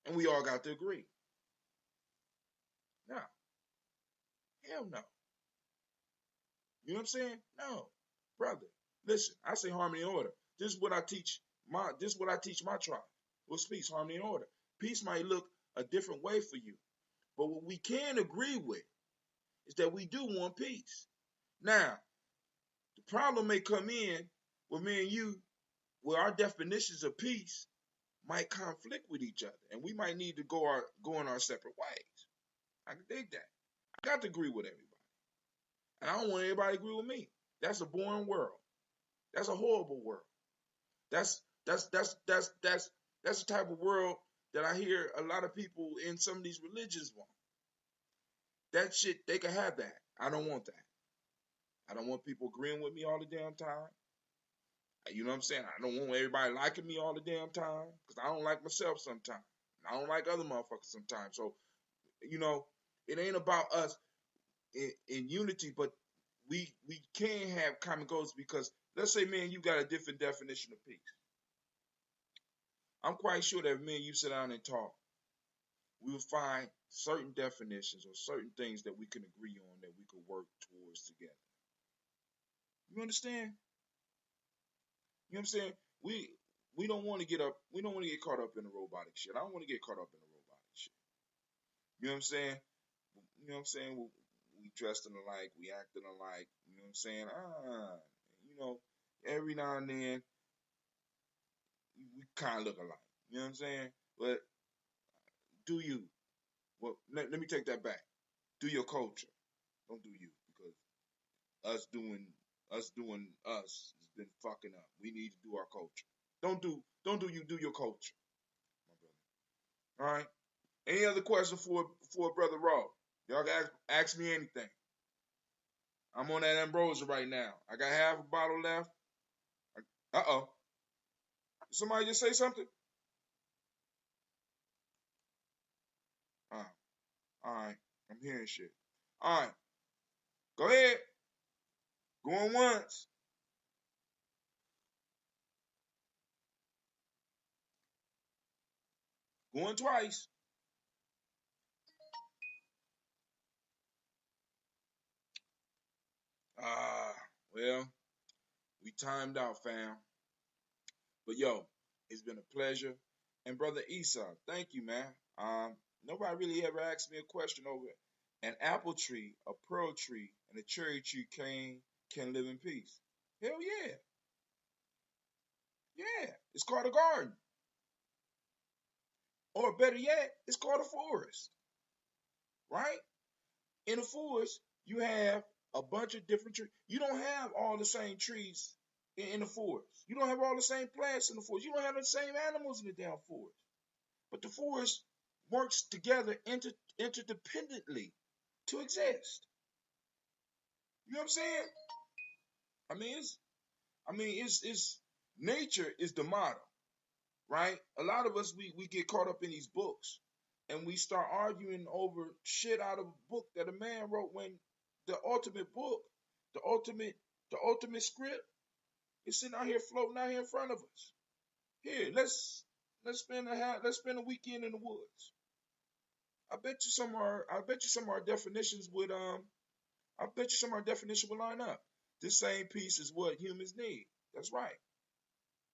and we all got to agree. No, hell no. You know what I'm saying? No, brother. Listen, I say harmony and order. This is what I teach my tribe. What's peace, harmony, and order? Peace might look a different way for you, but what we can agree with is that we do want peace. Now, the problem may come in with me and you, where our definitions of peace might conflict with each other, and we might need to go in our separate ways. I can dig that. I got to agree with everybody, and I don't want everybody to agree with me. That's a boring world. That's a horrible world. That's the type of world that I hear a lot of people in some of these religions want. That shit, they can have that. I don't want that. I don't want people agreeing with me all the damn time. You know what I'm saying? I don't want everybody liking me all the damn time because I don't like myself sometimes. I don't like other motherfuckers sometimes. So, you know, it ain't about us in unity, but we can have common goals because let's say, man, you got a different definition of peace. I'm quite sure that if me and you sit down and talk, we will find certain definitions or certain things that we can agree on that we could work towards together. You understand? You know what I'm saying? We don't want to get caught up in the robotic shit. I don't want to get caught up in the robotic shit. You know what I'm saying? You know what I'm saying? We dressed alike, we acting alike. You know what I'm saying? You know, every now and then we kind of look alike. You know what I'm saying? But do you? Well, let me take that back. Do your culture. Don't do you, because us doing us has been fucking up. We need to do our culture. Don't do you, do your culture, my brother. All right. Any other question for Brother Raw? Y'all can ask me anything. I'm on that ambrosia right now. I got half a bottle left. Uh-oh. Somebody just say something? All right. I'm hearing shit. All right. Go ahead. Going once. Going twice. Well, we timed out, fam. But yo, it's been a pleasure. And Brother Esau, thank you, man. Nobody really ever asked me a question over it. An apple tree, a pearl tree, and a cherry tree can live in peace. Hell yeah. Yeah. It's called a garden. Or better yet, it's called a forest. Right? In a forest, you have a bunch of different trees. You don't have all the same trees in the forest. You don't have all the same plants in the forest. You don't have the same animals in the damn forest. But the forest works together interdependently to exist. You know what I'm saying? It's nature is the model, right? A lot of us we get caught up in these books and we start arguing over shit out of a book that a man wrote when the ultimate book, the ultimate script is sitting out here floating out here in front of us. Here, let's spend a weekend in the woods. I bet you some of our definitions would line up. This same piece is what humans need. That's right.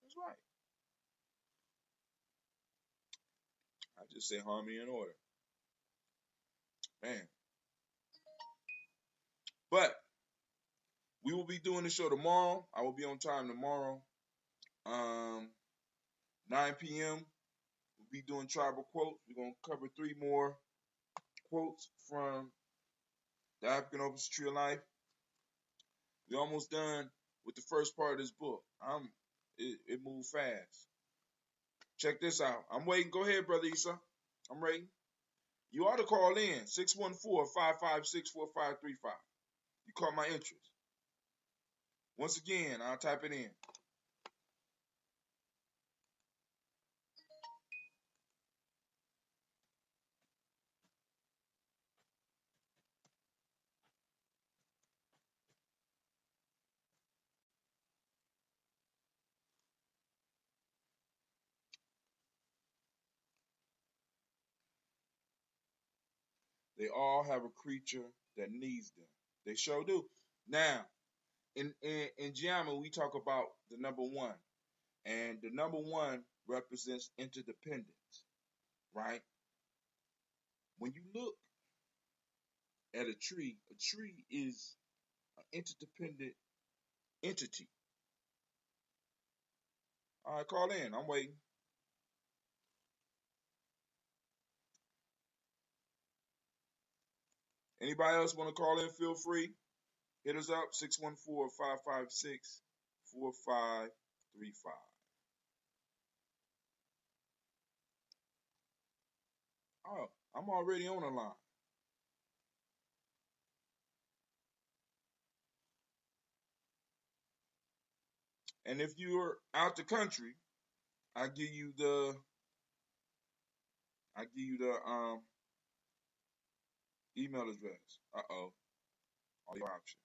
That's right. I just say harmony and order. Man. But we will be doing the show tomorrow. I will be on time tomorrow. 9 p.m. We'll be doing tribal quotes. We're gonna cover 3 more quotes from the African Opus Tree of Life. We're almost done with the first part of this book. It moved fast. Check this out. I'm waiting. Go ahead, Brother Issa. I'm waiting. You ought to call in 614-556-4535. You caught my interest. Once again, I'll type it in. They all have a creature that needs them. They sure do. Now, in Gye-Nyame, we talk about the number one, and the number one represents interdependence, right? When you look at a tree is an interdependent entity. All right, call in. I'm waiting. Anybody else want to call in? Feel free. Hit us up 614-556-4535. Oh, I'm already on the line. And if you're out the country, I give you the email address. All your options.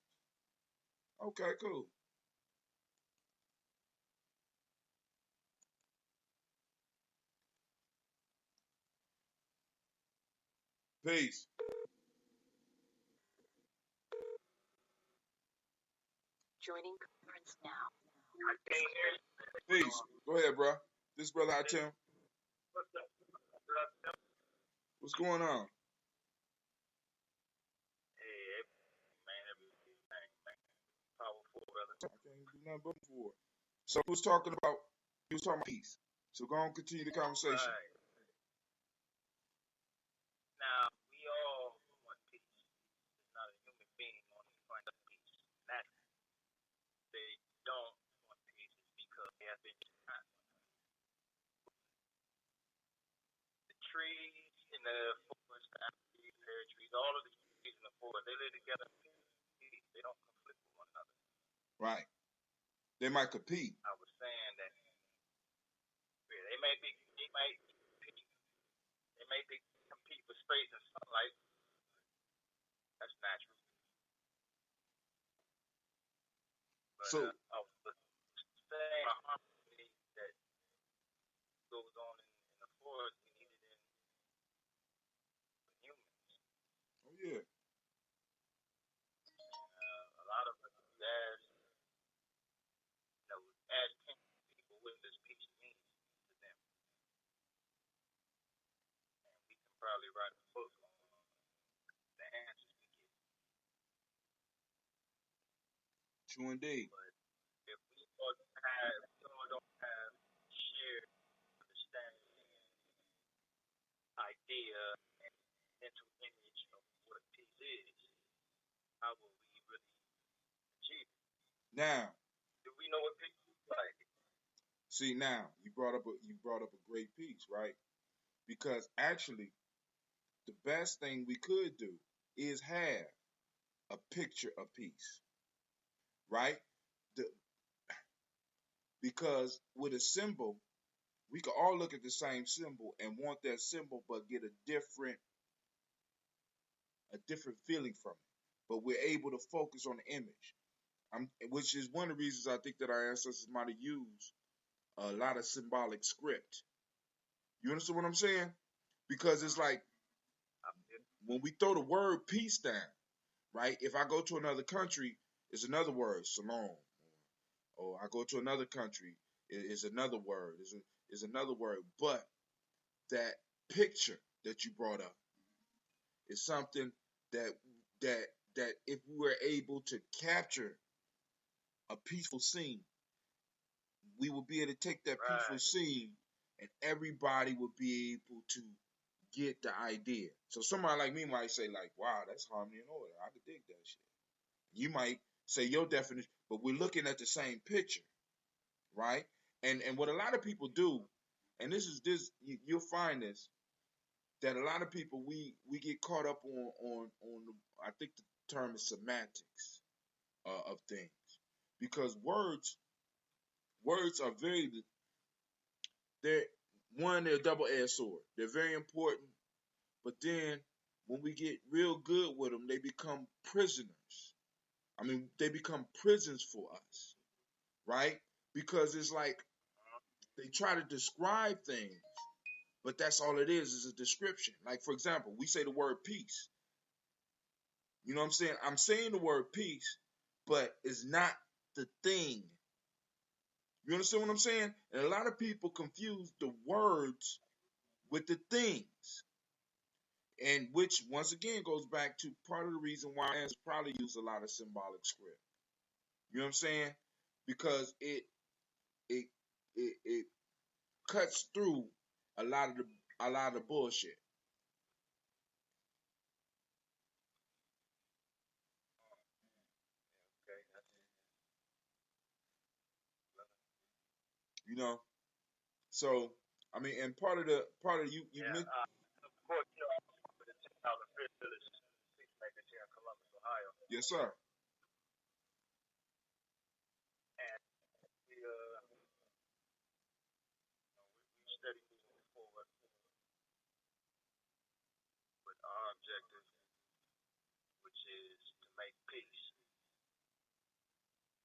Okay, cool. Peace. Joining conference now. Peace. Go ahead, bro. This brother Tim. What's going on? I can't do nothing but for it. So he was talking about peace. So go on, continue the conversation. Right. Now, we all want peace. There's not a human being on this planet that peace. Naturally, they don't want peace because they have been denied. The trees in the forest, the apple trees, pear trees, all of the trees in the forest, they live together in peace. They don't conflict with one another. Right. They might compete. I was saying that they may compete for space and sunlight. That's natural. But So I was saying a harmony that goes on in the forest, we need it in humans. oh yeah. A lot of us as people what this peace means to them. And we can probably write a book on the answers we get. True indeed. But if we all don't have shared understanding and idea and mental image of what peace is, how will we really achieve it? Now, do we know what peace is like? See, now you brought up a great piece, right? Because actually, the best thing we could do is have a picture of peace, right? The, because with a symbol, we could all look at the same symbol and want that symbol, but get a different feeling from it. But we're able to focus on the image, which is one of the reasons I think that our ancestors might have used a lot of symbolic script. You understand what I'm saying? Because it's like when we throw the word peace down, right? If I go to another country, it's another word, salon. Or I go to another country, it's another word, is another word. But that picture that you brought up is something that that that if we were able to capture a peaceful scene, we would be able to take that peaceful scene and everybody would be able to get the idea. So somebody like me might say like, wow, that's harmony and order. I could dig that shit. You might say your definition, but we're looking at the same picture, right? And what a lot of people do, and you'll find this, that a lot of people we get caught up on I think the term is semantics of things, because words are they're they're a double-edged sword. They're very important, but then when we get real good with them, they become prisoners. I mean, they become prisons for us, right? Because it's like they try to describe things, but that's all it is a description. Like, for example, we say the word peace. You know what I'm saying? I'm saying the word peace, but it's not the thing. You understand what I'm saying? And a lot of people confuse the words with the things. And which, once again, goes back to part of the reason why I probably use a lot of symbolic script. You know what I'm saying? Because it cuts through a lot of the bullshit. Okay. You know? So I mean, and part of you Yeah. meant, Of course, with the 10,000 village peacemakers here in Columbus, Ohio, yes, sir. and we steady moving forward with our objective, which is to make peace.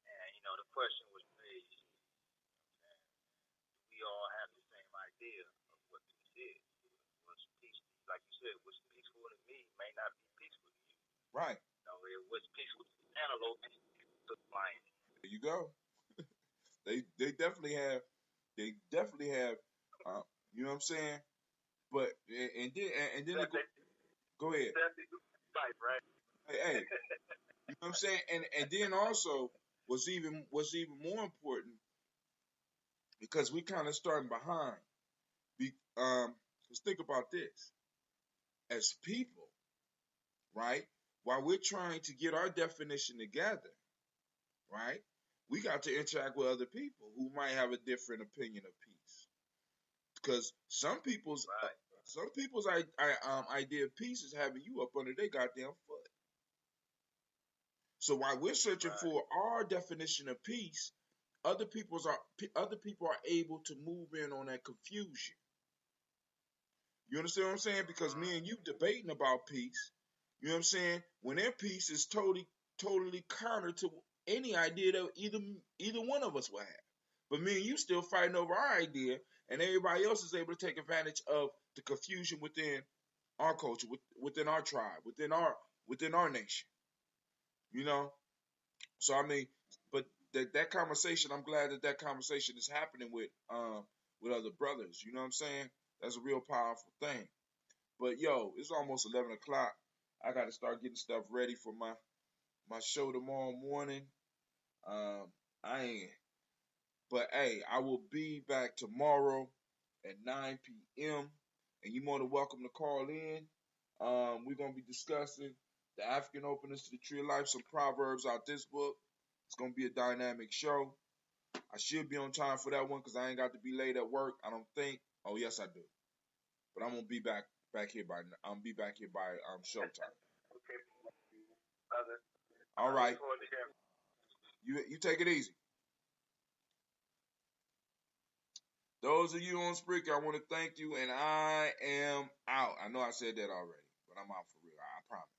And the question was raised: we all have the same idea of what peace is. What's peace? Like you said, what's peaceful to me may not be peaceful to you. Right. What's peaceful to the antelope is to the lion. There you go. They definitely have uh, you know what I'm saying? But and then go ahead. That's the fight, right? Hey, you know what I'm saying? And then also what's even more important, because we kind of starting behind. Be, let's think about this. As people, right? While we're trying to get our definition together, right? We got to interact with other people who might have a different opinion of peace. Because Right. some people's idea of peace is having you up under their goddamn foot. So while we're searching Right. for our definition of peace, other people are able to move in on that confusion. You understand what I'm saying? Because me and you debating about peace, you know what I'm saying? When their peace is totally counter to any idea that either one of us will have. But me and you still fighting over our idea, and everybody else is able to take advantage of the confusion within our culture, within our tribe, within our nation. You know? So I mean, but that conversation, I'm glad that conversation is happening with other brothers. You know what I'm saying? That's a real powerful thing. But yo, it's almost 11 o'clock. I got to start getting stuff ready for my show tomorrow morning. I ain't, but hey, I will be back tomorrow at 9 p.m. and you're more than welcome to call in. We're gonna be discussing the African openings to the Tree of Life, some proverbs out this book. It's gonna be a dynamic show. I should be on time for that one because I ain't got to be late at work. I don't think. Oh yes, I do. But I'm gonna be back here by showtime. Okay, brother. All I look right, forward to hearing. you take it easy. Those of you on Spreaker, I want to thank you, and I am out. I know I said that already, but I'm out for real. I promise.